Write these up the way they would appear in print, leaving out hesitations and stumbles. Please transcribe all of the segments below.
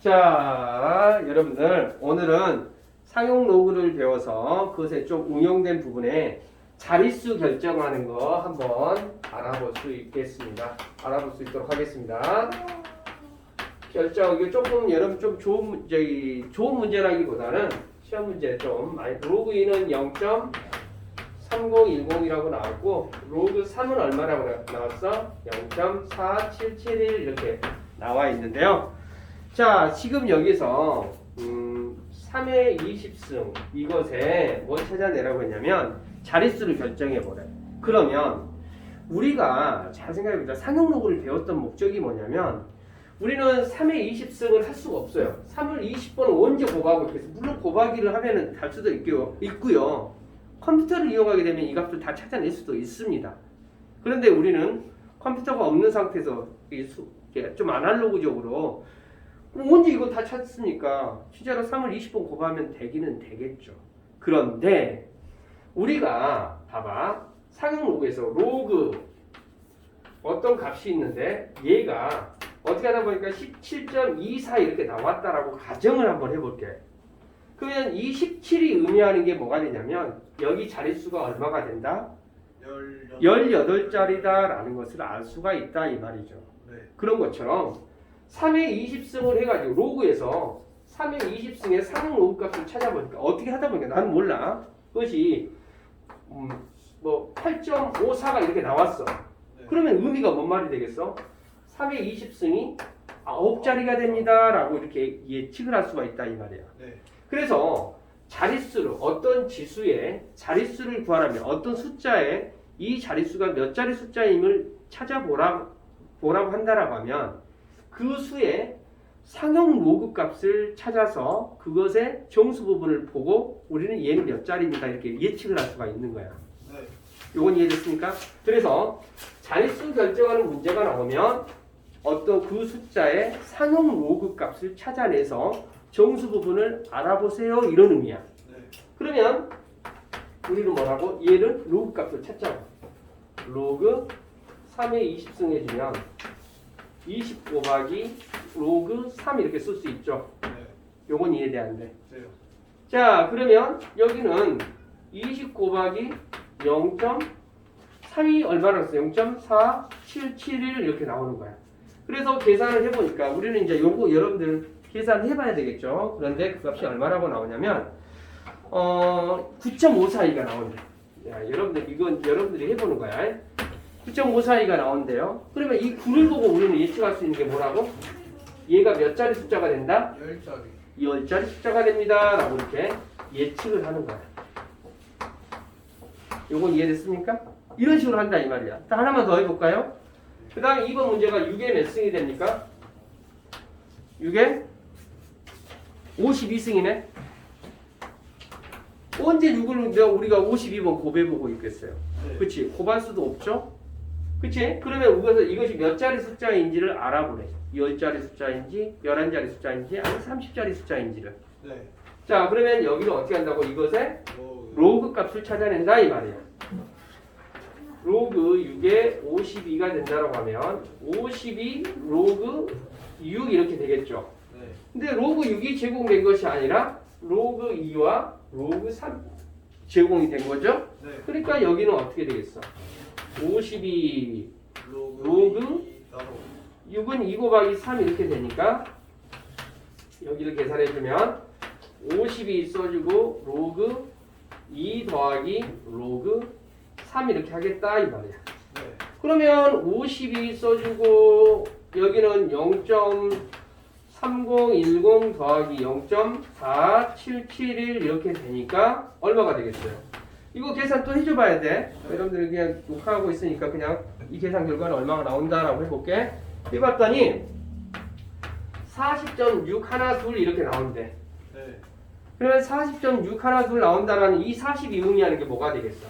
자, 여러분들 오늘은 상용 로그를 배워서 그것에 좀 응용된 부분에 자릿수 결정하는 거 한번 알아볼 수 있겠습니다. 알아볼 수 있도록 하겠습니다. 결정 이게 조금 여러분 좀 좋은 문제라기보다는 시험 문제 좀 많이 로그 2는 0.3010이라고 나왔고 로그 3은 얼마라고 나왔어? 0.4771 이렇게 나와 있는데요. 자, 지금 여기서 3의 20승 이것에 뭘 찾아내라고 했냐면 자릿수를 결정해 보래. 그러면 우리가 잘 생각해 보자. 상용 로그를 배웠던 목적이 뭐냐면 우리는 3의 20승을 할 수가 없어요. 3을 20번을 언제 곱하고 있겠어? 물론 곱하기를 하면은 할 수도 있고요. 컴퓨터를 이용하게 되면 이 값을 다 찾아낼 수도 있습니다. 그런데 우리는 컴퓨터가 없는 상태에서 좀 아날로그적으로 언제 이거 다 찾습니까? 실제로 3을 20번 곱하면 되기는 되겠죠. 그런데 우리가 봐봐. 상용 로그에서 로그 어떤 값이 있는데 얘가 어떻게 하다 보니까 17.24 이렇게 나왔다라고 가정을 한번 해볼게. 그러면 이 17이 의미하는 게 뭐가 되냐면 여기 자릿수가 얼마가 된다? 18자리다라는 것을 알 수가 있다 이 말이죠. 네. 그런 것처럼 3의 20승을 해가지고 로그에서 3의 20승의 상용 로그 값을 찾아보니까 어떻게 하다 보니까 나는 몰라. 그것이 뭐 8.54가 이렇게 나왔어. 네. 그러면 의미가 뭔 말이 되겠어? 3의 20승이 9자리가 됩니다 라고 이렇게 예측을 할 수가 있다 이 말이야. 네. 그래서 자릿수를 어떤 지수의 자릿수를 구하려면 어떤 숫자에 이 자릿수가 몇 자리 숫자임을 찾아보라고 한다라고 하면 그 수의 상용 로그 값을 찾아서 그것의 정수 부분을 보고 우리는 얘는 몇 자리입니다 이렇게 예측을 할 수가 있는 거야. 네. 요건 이해됐습니까? 그래서 자릿수 결정하는 문제가 나오면 어떤 그 숫자의 상용 로그 값을 찾아내서 정수 부분을 알아보세요 이런 의미야. 네. 그러면 우리는 뭐라고? 얘는 로그 값을 찾자고. 로그 3의 20승 해주면 20 곱하기 로그 3 이렇게 쓸 수 있죠. 네. 요건 이해돼안돼? 네. 자, 그러면 여기는 20 곱하기 0.3이 얼마라고 했어요? 0.4771 이렇게 나오는 거야. 그래서 계산을 해보니까 우리는 이제 요거 여러분들 계산을 해봐야 되겠죠. 그런데 그 값이 얼마라고 나오냐면 9.542가 나온대. 야, 여러분들 이건 여러분들이 해보는 거야. 9.542가 나온대요. 그러면 이 9를 보고 우리는 예측할 수 있는 게 뭐라고? 얘가 몇 자리 숫자가 된다? 10자리. 10자리 숫자가 됩니다 라고 이렇게 예측을 하는 거야. 요건 이해됐습니까? 이런 식으로 한다 이 말이야. 자, 하나만 더 해볼까요? 그 다음에 이번 문제가 6에 몇 승이 됩니까? 6에 52승이네. 언제 6을 우리가 52번 곱해보고 있겠어요? 네. 그치? 곱할 수도 없죠? 그치? 그러면 우리가 이것이 몇 자리 숫자인지를 알아보래. 10자리 숫자인지 11자리 숫자인지 아니면 30자리 숫자인지를. 네. 자, 그러면 여기는 어떻게 한다고? 이것의 로그 값을 찾아낸다 이 말이야. 로그 6에 52가 된다고 하면 52 로그 6 이렇게 되겠죠. 네. 근데 로그 6이 제공된 것이 아니라 로그 2와 로그 3 제공이 된 거죠. 네. 그러니까 여기는 어떻게 되겠어? 52 로그 따로. 6은 2 곱하기 3 이렇게 되니까 여기를 계산해주면 52 써주고 로그 2 더하기 로그 3 이렇게 하겠다 이 말이야. 네. 그러면 52 써주고 여기는 0.3010 더하기 0.4771 이렇게 되니까 얼마가 되겠어요? 이거 계산 또 해줘봐야 돼. 여러분들 그냥 녹화하고 있으니까 그냥 이 계산 결과는 얼마가 나온다라고 해볼게. 해봤더니 40.6 하나 둘 이렇게 나온대. 네. 그러면 40.6 하나 둘 나온다라는 이 40이 의미하는 게 뭐가 되겠어?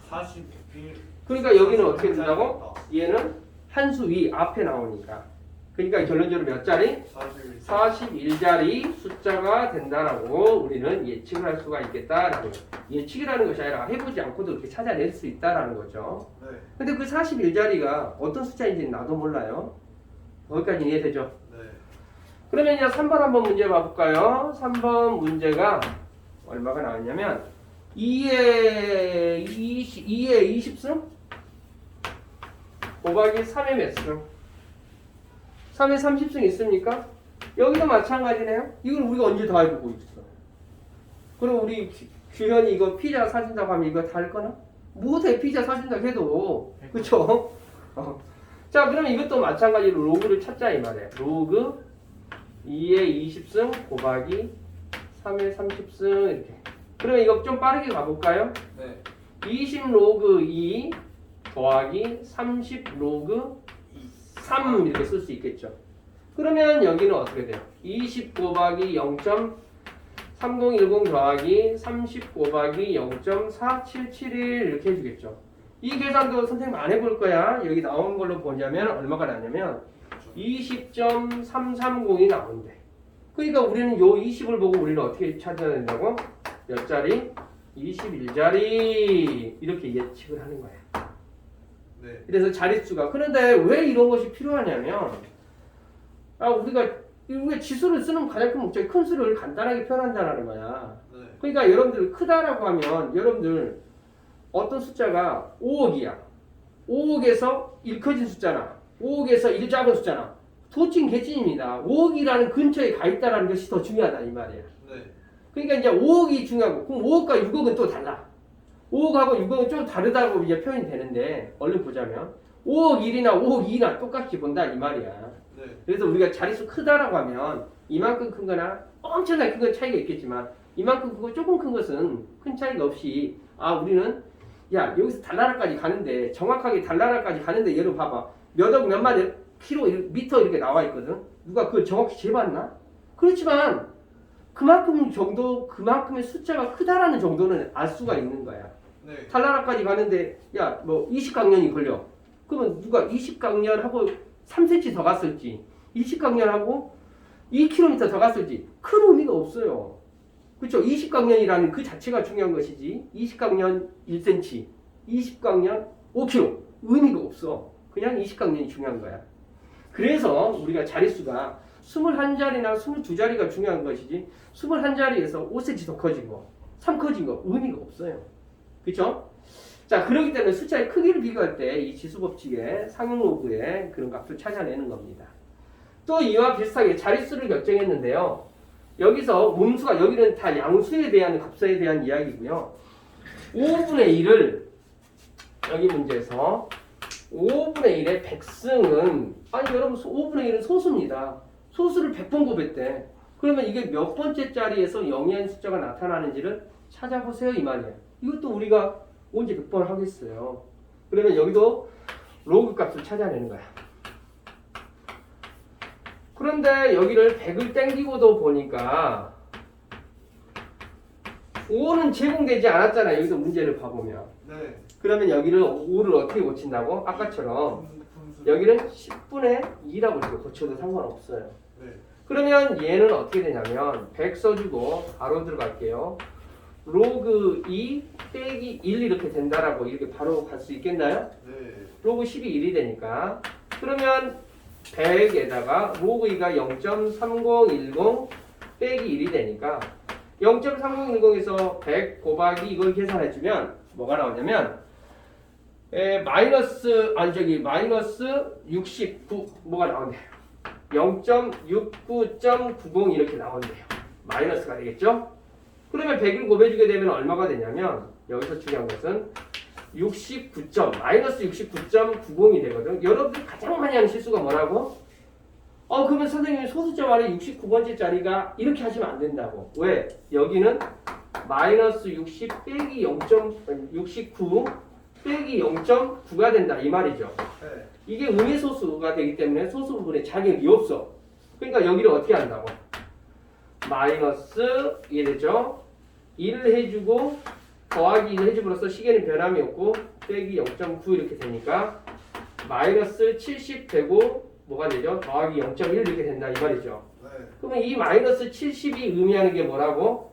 41. 그러니까 여기는 어떻게 된다고? 얘는 한 수 위 앞에 나오니까. 그러니까 결론적으로 몇 자리? 41. 41자리 숫자가 된다라고 우리는 예측을 할 수가 있겠다라고. 예측이라는 것이 아니라 해보지 않고도 이렇게 찾아낼 수 있다라는 거죠. 네. 근데 그 41자리가 어떤 숫자인지는 나도 몰라요. 거기까지 이해되죠? 네. 그러면 이제 3번 한번 문제 봐볼까요? 3번 문제가 얼마가 나왔냐면 2의 20승 곱하기 3의 몇 승? 3의 30승 있습니까? 여기도 마찬가지네요. 이걸 우리가 언제 다 해보고 있어? 그럼 우리 규현이 이거 피자 사준다고 하면 이거 다 할 거나? 못해. 피자 사준다고 해도. 그쵸? 자, 그러면 이것도 마찬가지로 로그를 찾자 이 말이에요. 로그 2의 20승 곱하기 3의 30승 이렇게. 그러면 이거 좀 빠르게 가볼까요? 네. 20 로그 2 더하기 30 로그 3 이렇게 쓸 수 있겠죠. 그러면 여기는 어떻게 돼요? 20 곱하기 0.3010 더하기 30 곱하기 0.4771 이렇게 해주겠죠. 이 계산도 선생님 안 해볼 거야. 여기 나온 걸로 보자면 얼마가 나냐면 20.330이 나온대. 그러니까 우리는 요 20을 보고 우리는 어떻게 찾아야 된다고? 몇 자리? 21자리 이렇게 예측을 하는 거야. 네. 그래서 자릿수가. 그런데 왜 이런 것이 필요하냐면 우리가 지수를 쓰는 가장 큰 목적이 큰 수를 간단하게 표현한다는 거야. 네. 그러니까 여러분들 크다라고 하면 여러분들 어떤 숫자가 5억이야. 5억에서 1 커진 숫자나 5억에서 1 작은 숫자나 도찐 개찐입니다. 5억이라는 근처에 가 있다는 것이 더 중요하다 이 말이야. 네. 그러니까 이제 5억이 중요하고 그럼 5억과 6억은 또 달라. 5억하고 6억은 좀 다르다고 이제 표현이 되는데 얼른 보자면 5억 1이나 5억 2나 똑같이 본다 이 말이야. 네. 그래서 우리가 자릿수 크다라고 하면 이만큼 큰 거나 엄청나게 큰 건 차이가 있겠지만 이만큼 크고 조금 큰 것은 큰 차이가 없이 우리는 야 여기서 달나라까지 가는데 정확하게 달나라까지 가는데 얘를 봐봐 몇억 몇만 킬로 미터 이렇게 나와 있거든. 누가 그걸 정확히 재봤나? 그렇지만 그만큼 정도 그만큼의 숫자가 크다라는 정도는 알 수가 있는 거야. 네. 달나라까지 가는데 야 뭐 20강년이 걸려. 그러면 누가 20강년하고 3cm 더 갔을지 20강년하고 2km 더 갔을지 큰 의미가 없어요. 그렇죠? 20강년이라는 그 자체가 중요한 것이지 20강년 1cm, 20강년 5km 의미가 없어. 그냥 20강년이 중요한 거야. 그래서 우리가 자릿수가 21자리나 22자리가 중요한 것이지 21자리에서 5cm 더 커지고 3 커진 거 의미가 없어요. 그렇죠? 자, 그렇기 때문에 숫자의 크기를 비교할 때 이 지수법칙의 상용로그의 그런 값을 찾아내는 겁니다. 또 이와 비슷하게 자릿수를 결정했는데요. 여기서 음수가 여기는 다 양수에 대한 값에 대한 이야기고요. 5분의 1을 여기 문제에서 5분의 1의 백승은 여러분 5분의 1은 소수입니다. 소수를 100번 곱했대. 그러면 이게 몇 번째 자리에서 영이한 숫자가 나타나는지를 찾아보세요 이 말이에요. 이것도 우리가 언제 100번 하겠어요. 그러면 여기도 로그 값을 찾아내는 거야. 그런데 여기를 100을 땡기고도 보니까 5는 제공되지 않았잖아. 여기서 문제를 봐보면. 네. 그러면 여기를 5를 어떻게 고친다고? 아까처럼 여기는 10분의 2라고 이렇게 고쳐도 상관없어요. 네. 그러면 얘는 어떻게 되냐면 100 써주고 바로 들어갈게요. 로그 2 빼기 1 이렇게 된다라고 이렇게 바로 갈 수 있겠나요? 네. 로그 로그 10이 1이 되니까 그러면 100에다가 로그 2가 0.3010 빼기 1이 되니까 0.3010에서 100 곱하기 이걸 계산해주면 뭐가 나오냐면 마이너스 69 뭐가 나오네요. 0.69.90 이렇게 나온대요. 마이너스가 되겠죠? 그러면 100을 곱해주게 되면 얼마가 되냐면 여기서 중요한 것은 69점, 마이너스 69.90이 되거든. 여러분들이 가장 많이 하는 실수가 뭐라고? 그러면 선생님이 소수점 아래 69번째 자리가 이렇게 하시면 안 된다고. 왜? 여기는 마이너스 60 빼기 0.69 빼기 0.9가 된다 이 말이죠. 네. 이게 음의소수가 되기 때문에 소수 부분에 자격이 없어. 그러니까 여기를 어떻게 한다고? 마이너스 이래죠. 1을 해주고 더하기 1을 해줌으로써 시계는 변함이 없고 빼기 0.9 이렇게 되니까 마이너스 70 되고 뭐가 되죠? 더하기 0.1 이렇게 된다 이 말이죠. 네. 그러면 이 마이너스 70이 의미하는 게 뭐라고?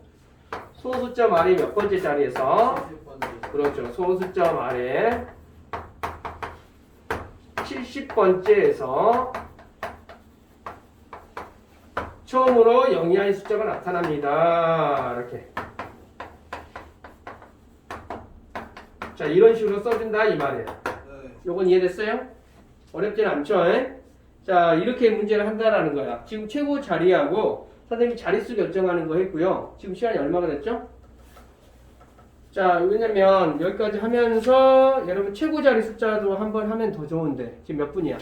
소수점 아래 몇 번째 자리에서 70번째. 그렇죠. 소수점 아래 70번째에서 처음으로 0이 아닌 숫자가 나타납니다. 이렇게. 자, 이런 식으로 써준다 이 말이에요. 네. 요건 이해됐어요? 어렵지는 않죠? 에? 자, 이렇게 문제를 한다라는 거야. 지금 최고 자리하고 선생님이 자릿수 결정하는 거 했고요. 지금 시간이 얼마가 됐죠? 자, 왜냐면 여기까지 하면서 여러분 최고 자리 숫자도 한번 하면 더 좋은데 지금 몇 분이야?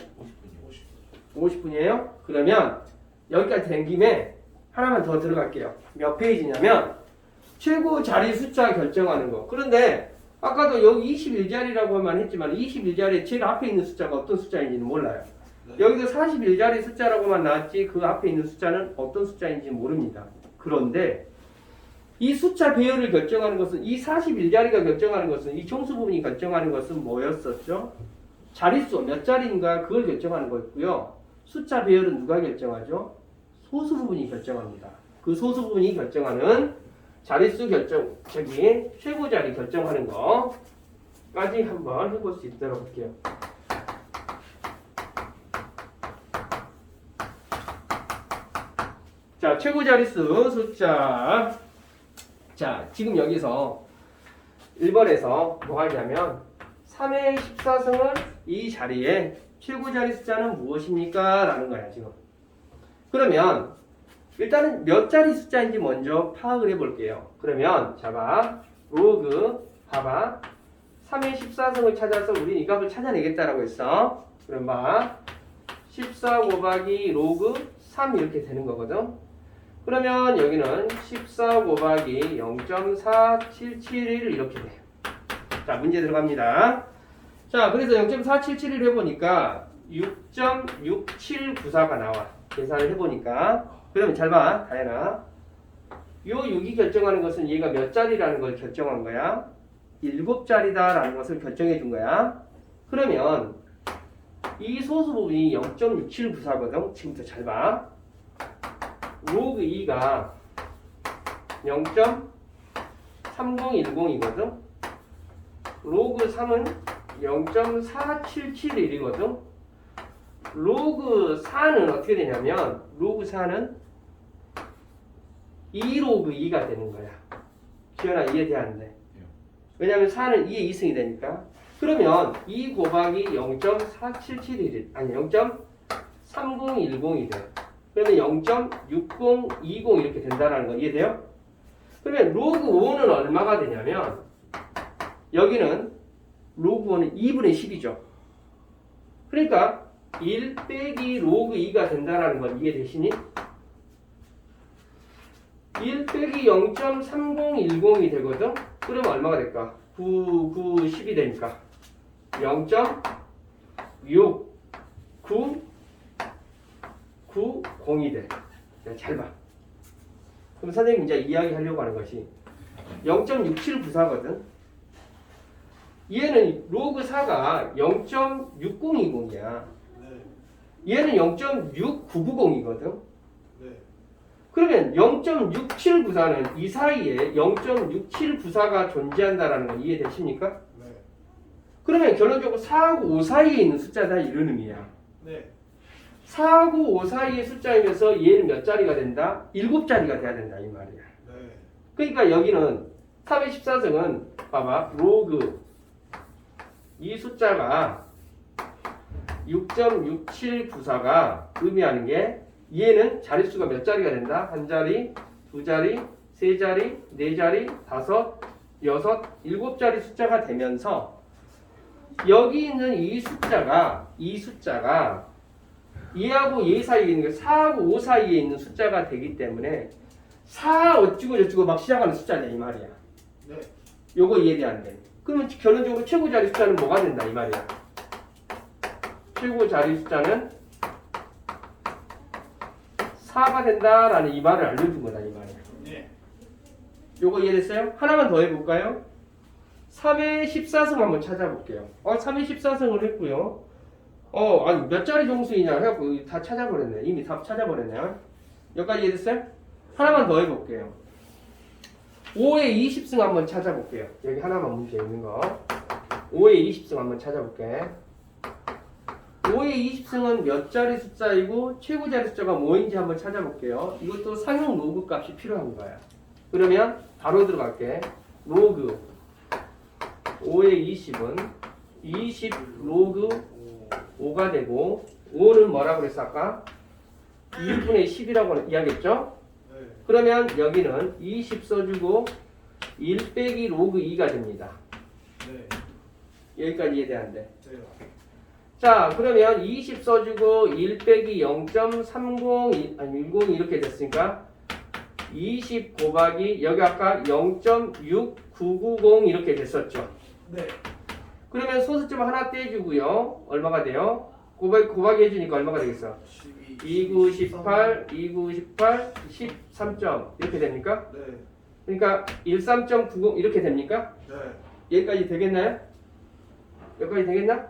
50분이에요? 그러면 여기까지 된 김에 하나만 더 들어갈게요. 몇 페이지냐면 최고 자리 숫자 결정하는 거. 그런데 아까도 여기 21자리라고만 했지만 21자리에 제일 앞에 있는 숫자가 어떤 숫자인지는 몰라요. 네. 여기도 41자리 숫자라고만 나왔지 그 앞에 있는 숫자는 어떤 숫자인지 모릅니다. 그런데 이 숫자 배열을 결정하는 것은 이 41자리가 결정하는 것은 이 정수 부분이 결정하는 것은 뭐였었죠? 자릿수 몇 자리인가 그걸 결정하는 거였고요. 숫자 배열은 누가 결정하죠? 소수 부분이 결정합니다. 그 소수 부분이 결정하는 자릿수 결정, 최고 자리 결정하는 거까지 한번 해볼 수 있도록 할게요. 자, 최고 자릿수 숫자. 자, 지금 여기서 1번에서 뭐 하냐면 3의 14승을 이 자리에 최고 자리 숫자는 무엇입니까? 라는 거야, 지금. 그러면 일단은 몇 자리 숫자인지 먼저 파악을 해볼게요. 그러면 자봐. 로그 봐봐. 3의 14승을 찾아서 우린 이 값을 찾아내겠다라고 했어. 그럼 봐. 14 곱하기 로그 3 이렇게 되는 거거든. 그러면 여기는 14 곱하기 0.4771 이렇게 돼. 자, 문제 들어갑니다. 자, 그래서 0.4771 해보니까 6.6794가 나와. 계산을 해보니까. 그러면 잘 봐, 다현아. 요 6이 결정하는 것은 얘가 몇 자리라는 걸 결정한 거야. 7자리다라는 것을 결정해 준 거야. 그러면 이 소수 부분이 0.6794거든. 지금부터 잘 봐. 로그 2가 0.3010이거든. 로그 3은 0.4771이거든. 로그 4는 어떻게 되냐면 로그 4는 2로그 2가 되는 거야. 기현아 이해돼 안 돼? 왜냐면 4는 2의 2승이 되니까. 그러면 2 곱하기 0.4771 아니 0.3010이 돼. 그러면 0.6020 이렇게 된다는 거 이해돼요? 그러면 로그 5는 얼마가 되냐면 여기는 로그 5는 2분의 10이죠. 그러니까 1 빼기 로그 2가 된다는 건 이해되시니? 1 빼기 0.3010이 되거든? 그러면 얼마가 될까? 9, 10이 되니까 0.6990이 돼. 잘 봐. 그럼 선생님 이제 이야기하려고 하는 것이 0.6794거든? 얘는 로그 4가 0.6020이야. 네. 얘는 0.6990이거든? 네. 그러면 0.6794는 이 사이에 0.6794가 존재한다는 건 이해되십니까? 네. 그러면 결론적으로 4하고 5 사이에 있는 숫자다 이런 의미야. 네. 4하고 5 사이의 숫자이면서 얘는 몇 자리가 된다? 7자리가 돼야 된다 이 말이야. 네. 그러니까 여기는 3의 14승은 봐봐. 로그 이 숫자가 6.6794가 의미하는 게 얘는 자릿수가 몇 자리가 된다? 한 자리, 두 자리, 세 자리, 네 자리, 다섯, 여섯, 7자리 숫자가 되면서 여기 있는 이 숫자가 얘하고 얘 사이에 있는 게 4하고 5 사이에 있는 숫자가 되기 때문에 4 어찌고 저찌고 막 시작하는 숫자냐 이 말이야. 네. 요거 이해돼 안 돼? 그러면 결론적으로 최고 자리 숫자는 뭐가 된다 이 말이야. 최고 자리 숫자는 4가 된다라는 이 말을 알려준 거다 이 말이야. 네. 요거 이해됐어요? 하나만 더 해볼까요? 3의 14승 한번 찾아볼게요. 3의 14승을 했고요. 아니 몇 자리 정수이냐 해갖고 다 찾아버렸네. 이미 다 찾아버렸네. 여기까지 이해됐어요? 하나만 더 해볼게요. 5의 20승 한번 찾아볼게요. 여기 하나만 문제 있는 거. 5의 20승 한번 찾아볼게. 5의 5의 20승은 몇 자리 숫자이고 최고 자리 숫자가 뭐인지 한번 찾아볼게요. 이것도 상용 로그 값이 필요한 거야. 그러면 바로 들어갈게. 로그 5의 20은 20 로그 5가 되고 5는 뭐라고 그랬어 아까? 2분의 10이라고 이야기했죠? 네. 그러면 여기는 20 써주고 1 빼기 로그 2가 됩니다. 네. 여기까지 이해돼안돼? 네. 자 그러면 20 써주고 1 빼기 0.30 아니 10 이렇게 됐으니까 20 곱하기 여기 아까 0.6990 이렇게 됐었죠. 네. 그러면 소수점 하나 떼주고요. 얼마가 돼요? 곱하기 해주니까 얼마가 되겠어? 29, 18, 29, 18, 13점 이렇게 됩니까? 네. 그러니까 13.90 이렇게 됩니까? 네. 여기까지 되겠나요? 여기까지 되겠나?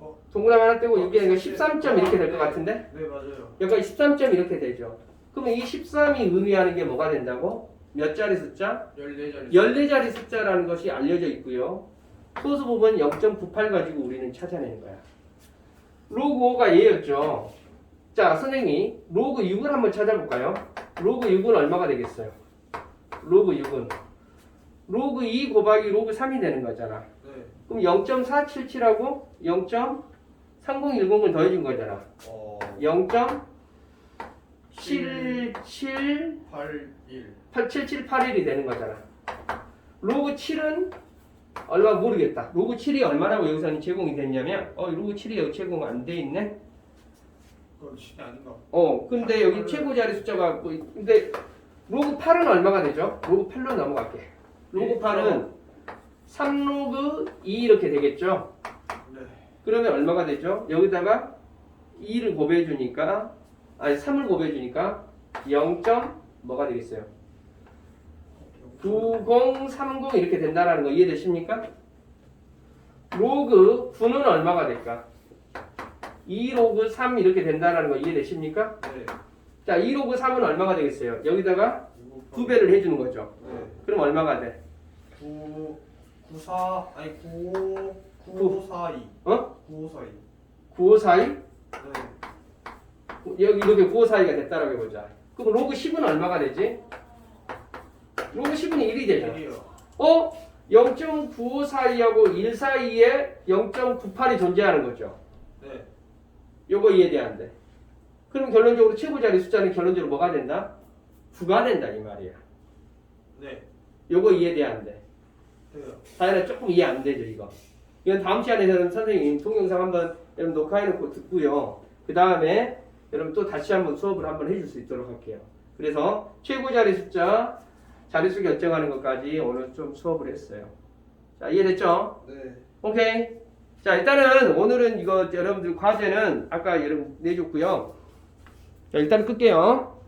어. 동그라미 하나 떼고 여기 13점 이렇게 될 것 같은데? 네, 맞아요. 여기까지 13점 이렇게 되죠. 그러면 이 13이 의미하는 게 뭐가 된다고? 몇 자리 숫자? 14자리. 14자리 숫자라는 것이 알려져 있고요. 소수 부분 0.98 가지고 우리는 찾아내는 거야. 로그 5가 얘였죠. 자, 선생님이 로그 6을 한번 찾아볼까요? 로그 6은 얼마가 되겠어요? 로그 6은 로그 2 곱하기 로그 3이 되는 거잖아. 네. 그럼 0.477하고 0.3010을 더해준 거잖아. 0.77 81. 7781이 되는 거잖아. 로그 7은 얼마 모르겠다. 로그 7이 얼마라고 여기서는 제공이 됐냐면 로그 7이 여기 제공 안 돼 있네. 그건 진짜 아닌가? 근데 여기 최고 자리 숫자가 근데 로그 8은 얼마가 되죠? 로그 8로 넘어갈게. 로그 8은 3로그 2 이렇게 되겠죠? 네. 그러면 얼마가 되죠? 여기다가 2를 곱해 주니까 3을 곱해 주니까 0. 뭐가 되겠어요? 9030 이렇게 된다라는 거 이해되십니까? 로그 9는 얼마가 될까? 2로그 3 이렇게 된다라는 거 이해되십니까? 네. 자, 2로그 3은 얼마가 되겠어요? 여기다가 2배를 해주는 거죠. 네. 그럼 얼마가 돼? 94 아니 9542. 어? 9542. 9542? 네. 여기 이렇게 9542가 됐다라고 해보자. 그럼 로그 10은 얼마가 되지? 로그 10은 1이 되죠. 1이요. 0.9542하고 1 사이에 0.98이 존재하는 거죠. 네. 요거 이해돼 안 돼? 그럼 결론적으로 최고 자리 숫자는 결론적으로 뭐가 된다? 9가 된다 이 말이야. 네. 요거 이해돼 안 돼? 돼요. 다이나 조금 이해 안 되죠 이거. 이건 다음 시간에는 선생님 동영상 한번 여러분 녹화해놓고 듣고요. 그 다음에 여러분 또 다시 한번 수업을 한번 해줄 수 있도록 할게요. 그래서 최고 자리 숫자 자릿수 결정하는 것까지 오늘 좀 수업을 했어요. 자, 이해됐죠? 네. 오케이. 자, 일단은 오늘은 이거 여러분들 과제는 아까 여러분 내줬고요. 자, 일단 끌게요.